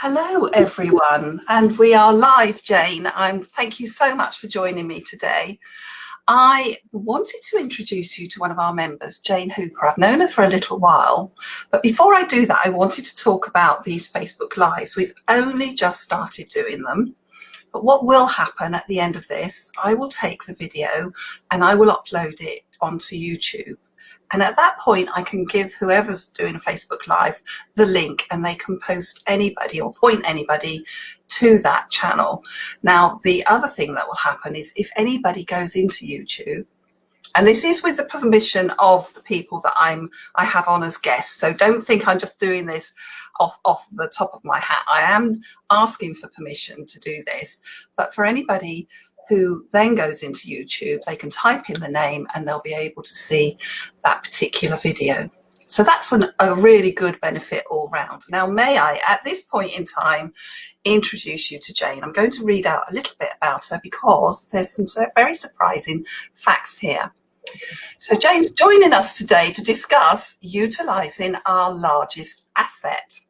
Hello, everyone, and we are live, Jane. Thank you so much for joining me today. I wanted to introduce you to one of our members, Jane Hooper. I've known her for a little while, but before I do that, I wanted to talk about these Facebook Lives. We've only just started doing them, but what will happen at the end of this, I will take the video and I will upload it onto YouTube. And at that point, I can give whoever's doing a Facebook Live the link and they can post anybody or point anybody to that channel. Now, the other thing that will happen is if anybody goes into YouTube, and this is with the permission of the people that I have on as guests. So don't think I'm just doing this off the top of my hat. I am asking for permission to do this. But for anybody who then goes into YouTube, they can type in the name and they'll be able to see that particular video. So that's a really good benefit all round. Now, may I, at this point in time, introduce you to Jane. I'm going to read out a little bit about her because there's some very surprising facts here. So Jane's joining us today to discuss utilising our largest asset.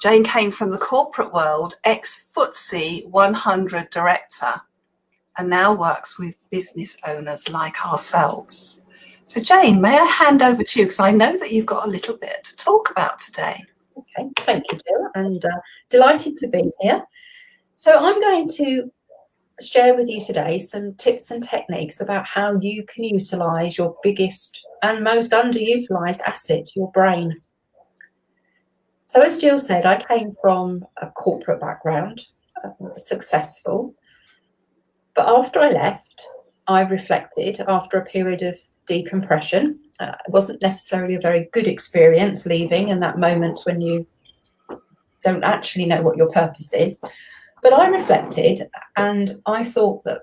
Jane came from the corporate world, ex-Footsie 100 director, and now works with business owners like ourselves. So Jane, may I hand over to you, because I know that you've got a little bit to talk about today. Okay, thank you, Jill, and delighted to be here. So I'm going to share with you today some tips and techniques about how you can utilise your biggest and most underutilised asset, your brain. So as Jill said, I came from a corporate background, successful, but after I left, I reflected after a period of decompression. It wasn't necessarily a very good experience leaving in that moment when you don't actually know what your purpose is, but I reflected and I thought that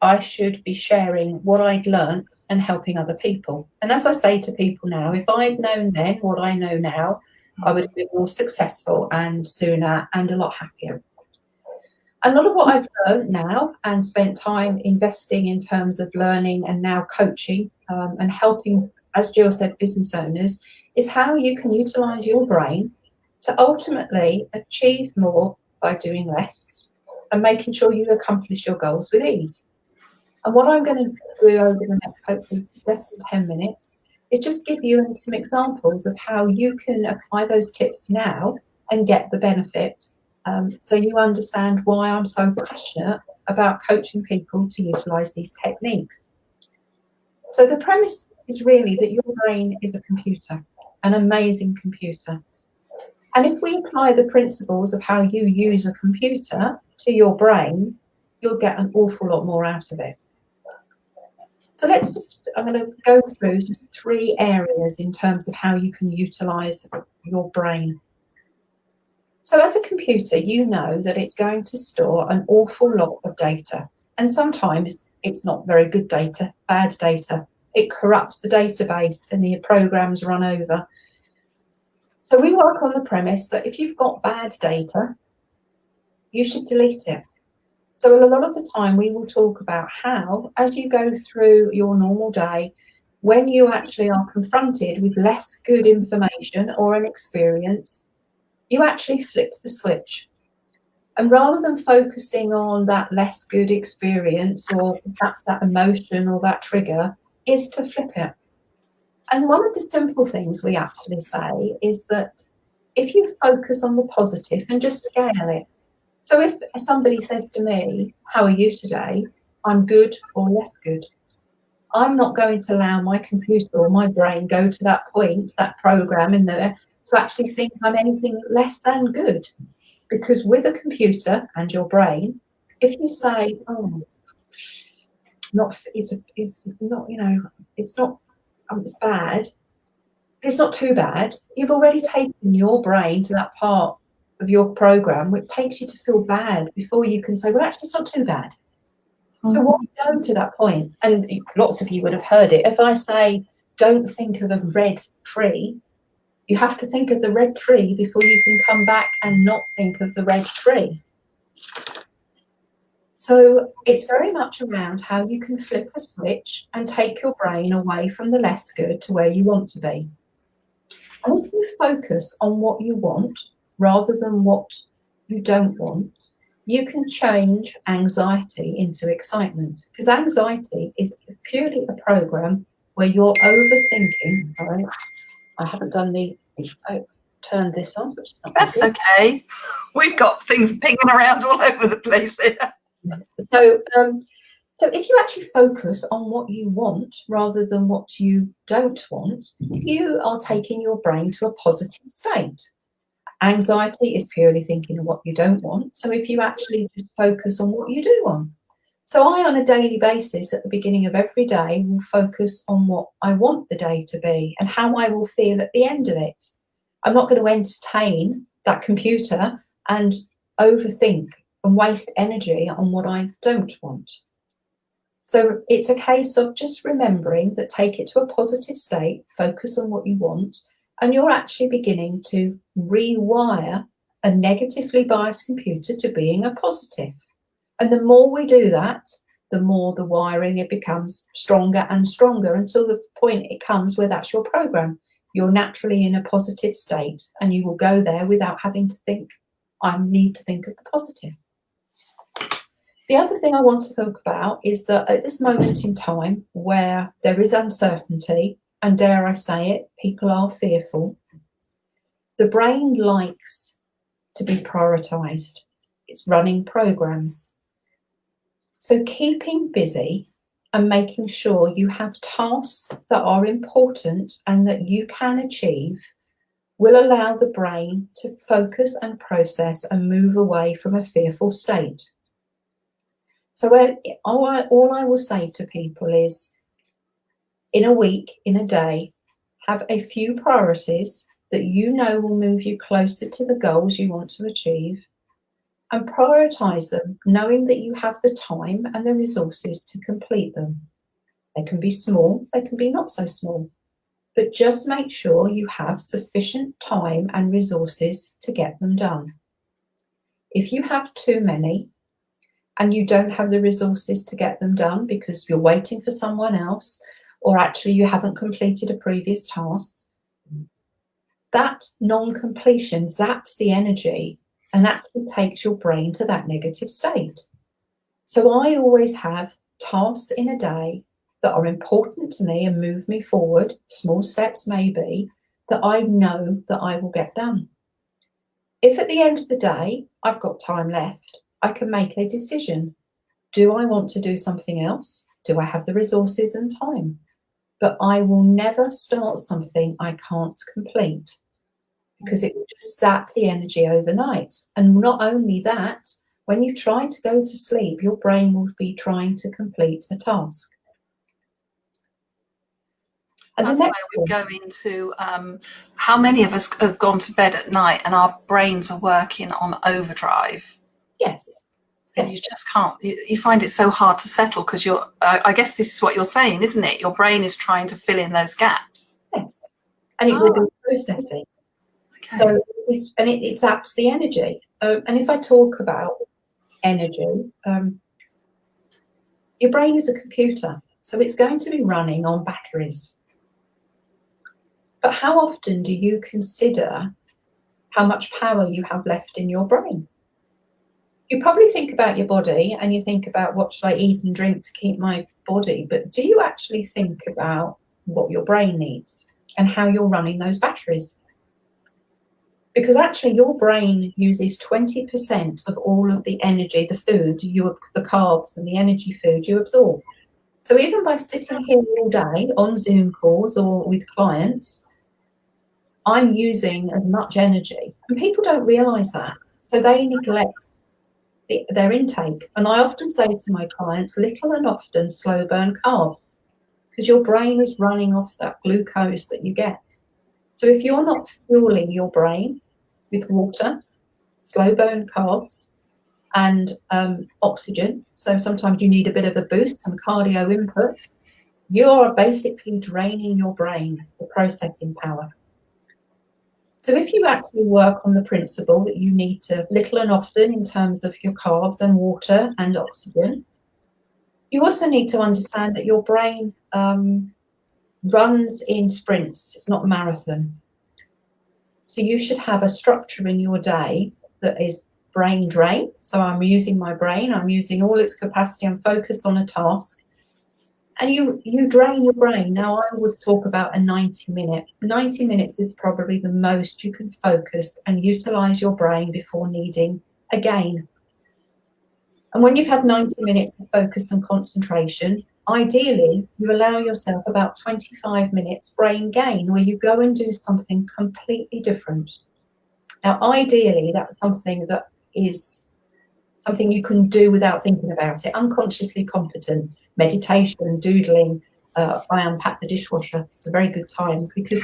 I should be sharing what I'd learned and helping other people. And as I say to people now, if I'd known then what I know now, I would have been more successful and sooner and a lot happier. A lot of what I've learned now and spent time investing in terms of learning and now coaching and helping, as Jill said, business owners, is how you can utilise your brain to ultimately achieve more by doing less and making sure you accomplish your goals with ease. And what I'm going to do over the next, hopefully, less than 10 minutes is just give you some examples of how you can apply those tips now and get the benefit. So you understand why I'm so passionate about coaching people to utilise these techniques. So the premise is really that your brain is a computer, an amazing computer. And if we apply the principles of how you use a computer to your brain, you'll get an awful lot more out of it. So I'm going to go through just 3 areas in terms of how you can utilise your brain. So as a computer, you know that it's going to store an awful lot of data. And sometimes it's not very good data, bad data. It corrupts the database and the programs run over. So we work on the premise that if you've got bad data, you should delete it. So a lot of the time we will talk about how, as you go through your normal day, when you actually are confronted with less good information or an experience, you actually flip the switch. And rather than focusing on that less good experience or perhaps that emotion or that trigger, is to flip it. And one of the simple things we actually say is that if you focus on the positive and just scale it. So if somebody says to me, how are you today? I'm good or less good. I'm not going to allow my computer or my brain go to that point, that program in there, to actually think I'm anything less than good. Because with a computer and your brain, if you say, oh, it's bad, it's not too bad, you've already taken your brain to that part of your program which takes you to feel bad before you can say, well, actually, it's not too bad. So when we go to that point, and lots of you would have heard it, if I say, don't think of a red tree, you have to think of the red tree before you can come back and not think of the red tree. So it's very much around how you can flip a switch and take your brain away from the less good to where you want to be. And if you focus on what you want rather than what you don't want, you can change anxiety into excitement. Because anxiety is purely a program where you're overthinking. Sorry, I haven't done the, turned this off, which is not That's good. okay. We've got things pinging around all over the place here. So if you actually focus on what you want rather than what you don't want, you are taking your brain to a positive state. Anxiety is purely thinking of what you don't want. So if you actually just focus on what you do want. So I, on a daily basis, at the beginning of every day, will focus on what I want the day to be and how I will feel at the end of it. I'm not going to entertain that computer and overthink and waste energy on what I don't want. So it's a case of just remembering that, take it to a positive state, focus on what you want, and you're actually beginning to rewire a negatively biased computer to being a positive. And the more we do that, the more the wiring, it becomes stronger and stronger until the point it comes where that's your program. You're naturally in a positive state and you will go there without having to think, I need to think of the positive. The other thing I want to talk about is that at this moment in time where there is uncertainty, and dare I say it, people are fearful, the brain likes to be prioritised. It's running programs. So keeping busy and making sure you have tasks that are important and that you can achieve will allow the brain to focus and process and move away from a fearful state. So all I will say to people is, in a week, in a day, have a few priorities that you know will move you closer to the goals you want to achieve, and prioritise them, knowing that you have the time and the resources to complete them. They can be small, they can be not so small, but just make sure you have sufficient time and resources to get them done. If you have too many and you don't have the resources to get them done because you're waiting for someone else, or actually you haven't completed a previous task, that non-completion zaps the energy and actually takes your brain to that negative state. So I always have tasks in a day that are important to me and move me forward, small steps maybe, that I know that I will get done. If at the end of the day I've got time left, I can make a decision. Do I want to do something else? Do I have the resources and time? But I will never start something I can't complete, because it will just zap the energy overnight. And not only that, when you try to go to sleep, your brain will be trying to complete a task. And that's where we go into how many of us have gone to bed at night and our brains are working on overdrive. Yes. And you just can't, you find it so hard to settle because I guess this is what you're saying, isn't it? Your brain is trying to fill in those gaps. Yes. And it will be processing. Okay. So, it zaps the energy. And if I talk about energy, your brain is a computer, so it's going to be running on batteries. But how often do you consider how much power you have left in your brain? You probably think about your body and you think about what should I eat and drink to keep my body, but do you actually think about what your brain needs and how you're running those batteries? Because actually your brain uses 20% of all of the energy, the food, the carbs and the energy food you absorb. So even by sitting here all day on Zoom calls or with clients, I'm using as much energy, and people don't realise that. So they neglect their intake. And I often say to my clients, little and often slow burn carbs, because your brain is running off that glucose that you get. So if you're not fueling your brain with water, slow burn carbs, and oxygen, so sometimes you need a bit of a boost, some cardio input, you are basically draining your brain for processing power. So if you actually work on the principle that you need to little and often in terms of your carbs and water and oxygen, you also need to understand that your brain runs in sprints. It's not a marathon. So you should have a structure in your day that is brain drain. So I'm using my brain, I'm using all its capacity, I'm focused on a task. And you drain your brain. Now, I always talk about a 90-minute. 90 minutes is probably the most you can focus and utilize your brain before needing a gain. And when you've had 90 minutes of focus and concentration, ideally, you allow yourself about 25 minutes brain gain where you go and do something completely different. Now, ideally, that's something that is something you can do without thinking about it, unconsciously competent, meditation, doodling. I unpack the dishwasher. It's a very good time because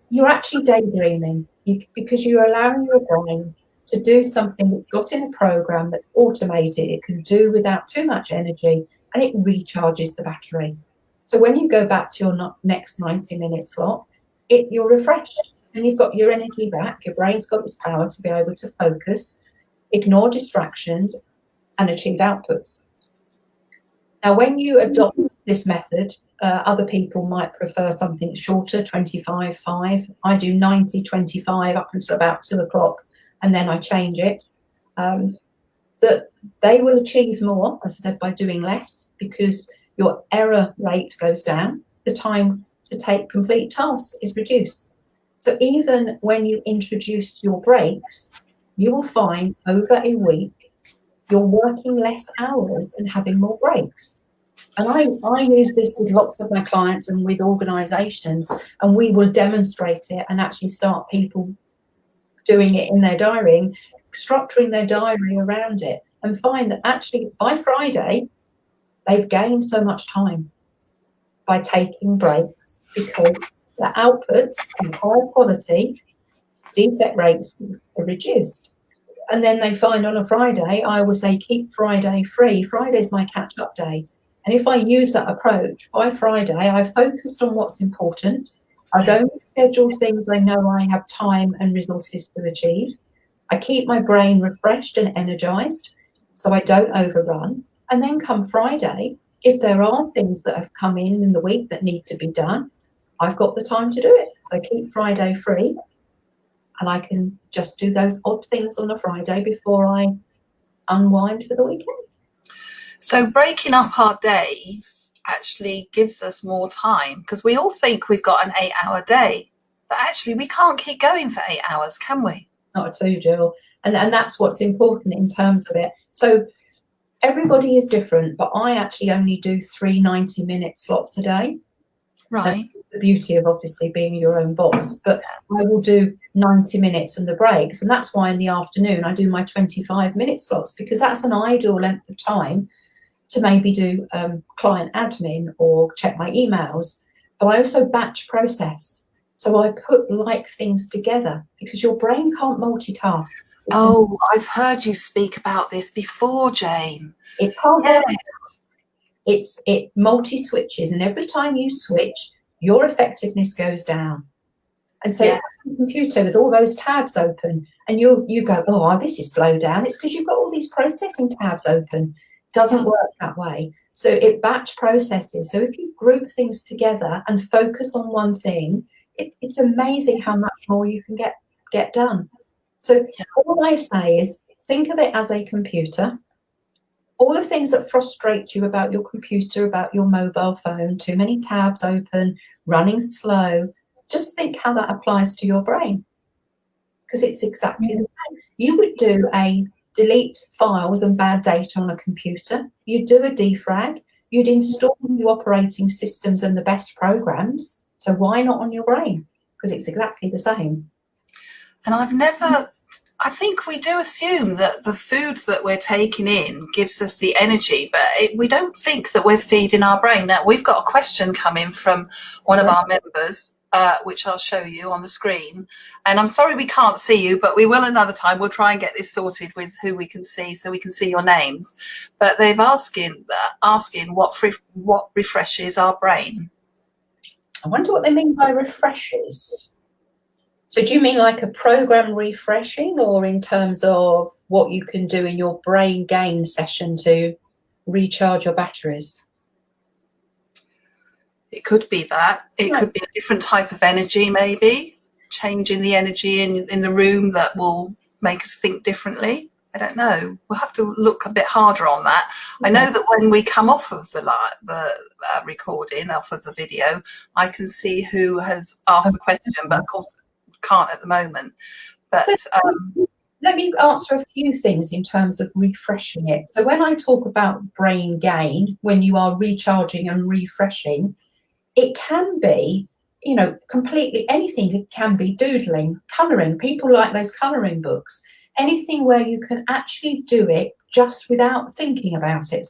you're actually daydreaming because you're allowing your brain to do something that's got in a program that's automated. It can do without too much energy and it recharges the battery. So when you go back to your next 90-minute slot, you're refreshed and you've got your energy back. Your brain's got its power to be able to focus, ignore distractions, and achieve outputs. Now, when you adopt this method, other people might prefer something shorter, 25-5. I do 90-25 up until about 2 o'clock, and then I change it. That they will achieve more, as I said, by doing less because your error rate goes down. The time to take complete tasks is reduced. So even when you introduce your breaks, you will find over a week you're working less hours and having more breaks. And I use this with lots of my clients and with organisations, and we will demonstrate it and actually start people doing it in their diary, structuring their diary around it, and find that actually by Friday, they've gained so much time by taking breaks because the outputs and higher quality defect rates are reduced. And then they find on a Friday, I always say, keep Friday free. Friday's my catch-up day. And if I use that approach, by Friday, I've focused on what's important. I've only scheduled things I know I have time and resources to achieve. I keep my brain refreshed and energized so I don't overrun. And then come Friday, if there are things that have come in the week that need to be done, I've got the time to do it. So keep Friday free. And I can just do those odd things on a Friday before I unwind for the weekend. So breaking up our days actually gives us more time because we all think we've got an 8-hour day, but actually we can't keep going for 8 hours, can we? Not at all, Jill. And that's what's important in terms of it. So everybody is different, but I actually only do 3 90-minute slots a day. Right. That's the beauty of obviously being your own boss. But I will do 90 minutes and the breaks. And that's why in the afternoon I do my 25-minute slots because that's an ideal length of time to maybe do client admin or check my emails. But I also batch process. So I put like things together because your brain can't multitask. Oh, I've heard you speak about this before, Jane. It can't. Yes. It multi-switches, and every time you switch, your effectiveness goes down. And so it's like a computer with all those tabs open, and you go, oh, this is slow down. It's because you've got all these processing tabs open. Doesn't work that way. So it batch processes. So if you group things together and focus on one thing, it's amazing how much more you can get done. So all I say is think of it as a computer. All the things that frustrate you about your computer, about your mobile phone, too many tabs open, running slow, just think how that applies to your brain. Because it's exactly the same. You would do a delete files and bad data on a computer. You'd do a defrag. You'd install new operating systems and the best programs. So why not on your brain? Because it's exactly the same. And I think we do assume that the food that we're taking in gives us the energy, but we don't think that we're feeding our brain. Now, we've got a question coming from one of our members, which I'll show you on the screen. And I'm sorry we can't see you, but we will another time. We'll try and get this sorted with who we can see so we can see your names. But they've asking what refreshes our brain. I wonder what they mean by refreshes. So do you mean like a program refreshing, or in terms of what you can do in your brain gain session to recharge your batteries? It could be that. It could be a different type of energy, maybe. changing the energy in the room that will make us think differently? I don't know. We'll have to look a bit harder on that. I know that when we come off of the recording, off of the video, I can see who has asked the question, but of course can't at the moment. But let me answer a few things in terms of refreshing it. So when I talk about brain gain, when you are recharging and refreshing, it can be, you know, completely anything. It can be doodling, colouring. People like those colouring books. Anything where you can actually do it just without thinking about it,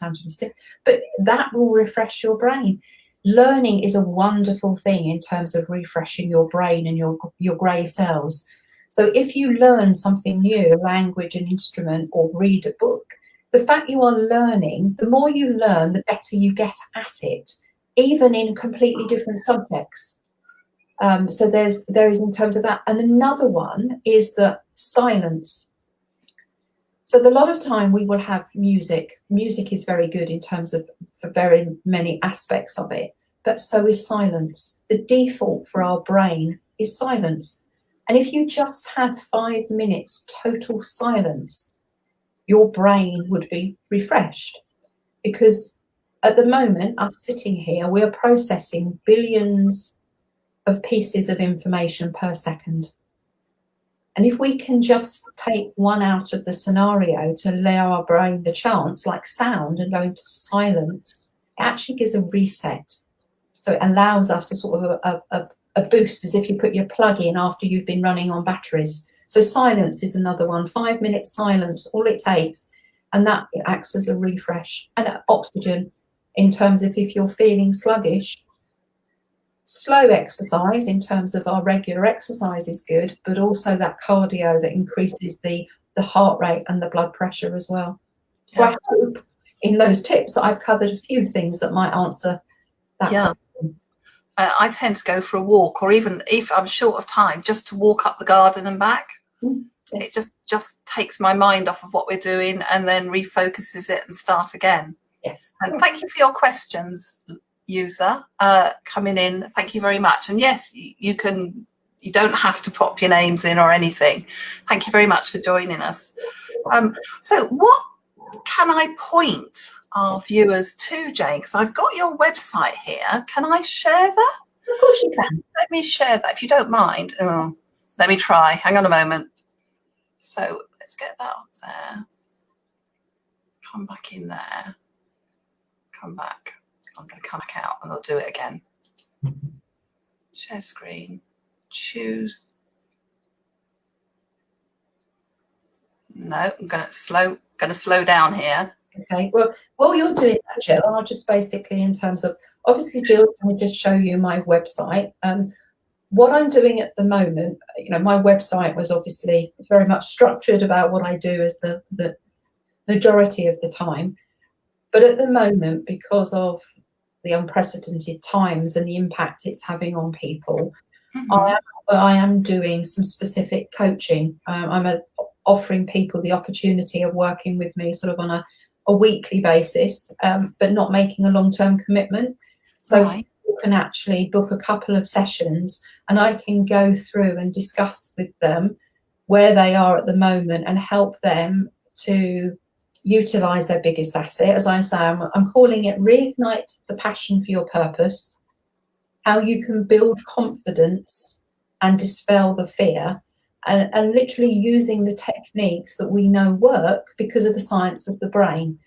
but that will refresh your brain. Learning is a wonderful thing in terms of refreshing your brain and your grey cells. So if you learn something new, a language, an instrument, or read a book, the fact you are learning, the more you learn, the better you get at it, even in completely different subjects. So there is in terms of that. And another one is the silence. So a lot of time we will have music. Music is very good in terms of for very many aspects of it, but so is silence. The default for our brain is silence. And if you just had 5 minutes total silence, your brain would be refreshed. Because at the moment, us sitting here, we're processing billions of pieces of information per second. And if we can just take one out of the scenario to allow our brain the chance, like sound, and go into silence, it actually gives a reset. So it allows us a sort of a boost, as if you put your plug in after you've been running on batteries. So silence is another one. 5 minutes silence, all it takes, and that acts as a refresh. And oxygen, in terms of if you're feeling sluggish, slow exercise in terms of our regular exercise is good, but also that cardio that increases the heart rate and the blood pressure as well. So I hope in those tips that I've covered a few things that might answer that question. I tend to go for a walk, or even if I'm short of time, just to walk up the garden and back. Yes. It just takes my mind off of what we're doing and then refocuses it and start again. Yes. And thank you for your questions, user, coming in. Thank you very much. And yes, you don't have to pop your names in or anything. Thank you very much for joining us. So what can I point our viewers to, Jane? Because I've got your website here. Can I share that? Of course you can. Let me share that if you don't mind. Let me try. Hang on a moment. So let's get that up there. Come back in there. Come back. I'm going to come back out and I'll do it again. Share screen. Choose. No, I'm going to slow down here. Okay. Well, while you're doing that, Jill, I'll just basically, in terms of, obviously, Jill, can I just show you my website? What I'm doing at the moment, you know, my website was obviously very much structured about what I do as the majority of the time. But at the moment, because of the unprecedented times and the impact it's having on people, I am doing some specific coaching. I'm offering people the opportunity of working with me sort of on a weekly basis, but not making a long-term commitment. So you can actually book a couple of sessions and I can go through and discuss with them where they are at the moment and help them to utilise their biggest asset. As I say, I'm calling it Reignite the Passion for Your Purpose, how you can build confidence and dispel the fear, and literally using the techniques that we know work because of the science of the brain.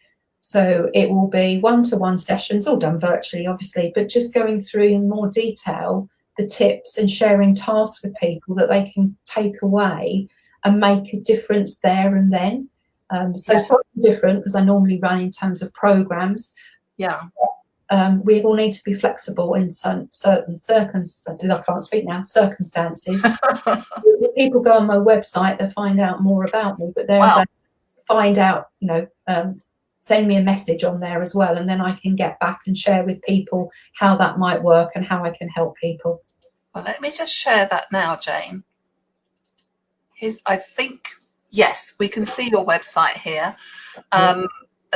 So it will be one-to-one sessions, all done virtually, obviously, but just going through in more detail the tips and sharing tasks with people that they can take away and make a difference there and then. So something different, because I normally run in terms of programs. Yeah. We all need to be flexible in certain circumstances. I can't speak now. Circumstances. People go on my website, they find out more about me, but there's find out, you know, send me a message on there as well, and then I can get back and share with people how that might work and how I can help people. Well, let me just share that now, Jane. I think, yes, we can see your website here.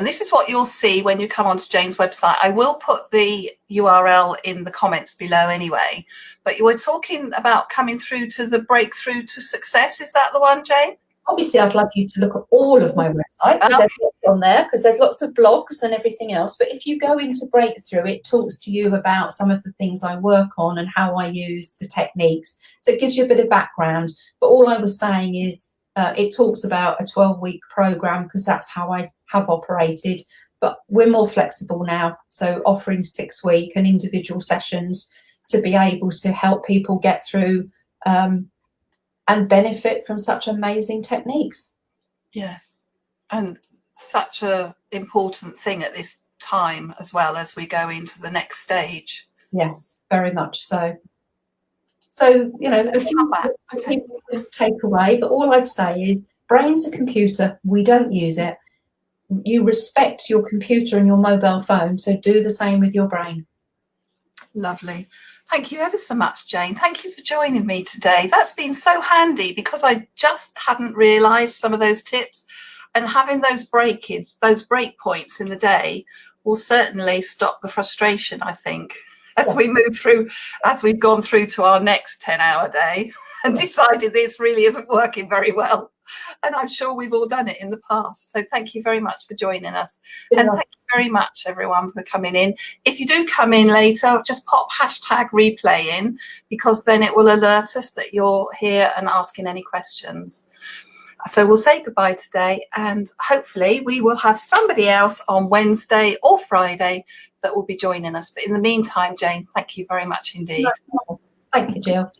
and this is what you'll see when you come onto Jane's website. I will put the URL in the comments below anyway, but you were talking about coming through to the breakthrough to success. Is that the one, Jane? Obviously, I'd love you to look at all of my website, because there's lots on there, because there's lots of blogs and everything else. But if you go into Breakthrough, it talks to you about some of the things I work on and how I use the techniques. So it gives you a bit of background. But all I was saying is it talks about a 12-week program, because that's how I have operated. But we're more flexible now, so offering 6-week and individual sessions to be able to help people get through and benefit from such amazing techniques. Yes, and such a important thing at this time as well, as we go into the next stage. Yes, very much so. So, you know, a few people could take away, but all I'd say is brain's a computer, we don't use it. You respect your computer and your mobile phone, so do the same with your brain. Lovely. Thank you ever so much, Jane. Thank you for joining me today. That's been so handy, because I just hadn't realised some of those tips, and having those break points in the day will certainly stop the frustration, I think, as we move through, as we've gone through to our next 10-hour day and decided this really isn't working very well. And I'm sure we've all done it in the past. So thank you very much for joining us. And thank you very much, everyone, for coming in. If you do come in later, just pop #replay in, because then it will alert us that you're here and asking any questions. So we'll say goodbye today, and hopefully we will have somebody else on Wednesday or Friday that will be joining us. But in the meantime, Jane, thank you very much indeed. Thank you, Jill.